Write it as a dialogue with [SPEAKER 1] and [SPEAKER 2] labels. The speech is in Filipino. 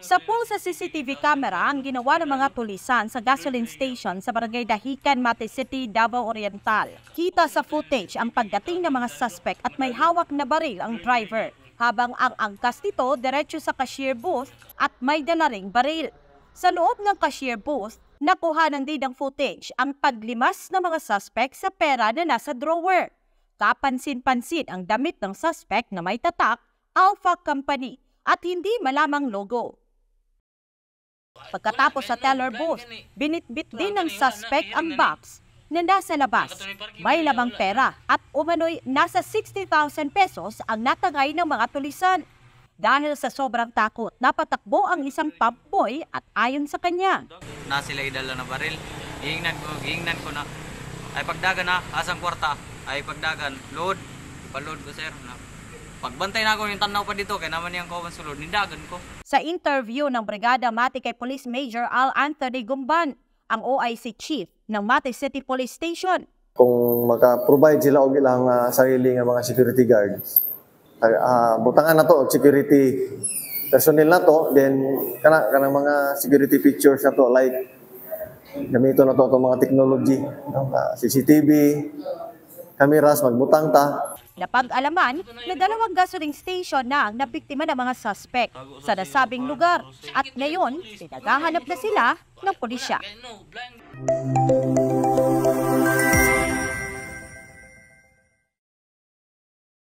[SPEAKER 1] Sa pool sa CCTV camera ang ginawa ng mga tulisan sa gasoline station sa Barangay Dahican, Mate City, Davao Oriental. Kita sa footage ang pagdating ng mga suspect at may hawak na baril ang driver, habang ang angkas nito diretso sa cashier booth at may dala ring baril. Sa loob ng cashier booth, nakuhanan din ng footage ang paglimas ng mga suspect sa pera na nasa drawer. Kapansin-pansin ang damit ng suspect na may tatak, Alpha Company, at hindi malamang logo. Pagkatapos sa teller booth, binitbit din ng suspect ang box na nasa labas. May lamang pera at umano'y nasa 60,000 pesos ang natangay ng mga tulisan. Dahil sa sobrang takot, napatakbo ang isang pump boy at ayon sa kanya,
[SPEAKER 2] na sila idala na baril, hingnan ko na, ay pagdagan na, asang kwarta, ay pagdagan, load, ipaload ko sir. Pagbantay na ako yung tanaw pa dito, kaya naman yung kawan sulod, nindagan ko.
[SPEAKER 1] Sa interview ng Brigada Mati kay Police Major Al Anthony Gumban, ang OIC Chief ng Mati City Police Station.
[SPEAKER 3] Kung maka-provide sila og ilang sarili nga mga security guards, butangan na to, security personnel na to, then kanang mga security features na to, like gamito na to itong mga technology, CCTV, cameras, magbutang ta.
[SPEAKER 1] Napag-alaman na 2 gasoline station na ang nabiktima ng mga suspect sa nasabing lugar at ngayon, pinaghahanap na sila ng pulisya.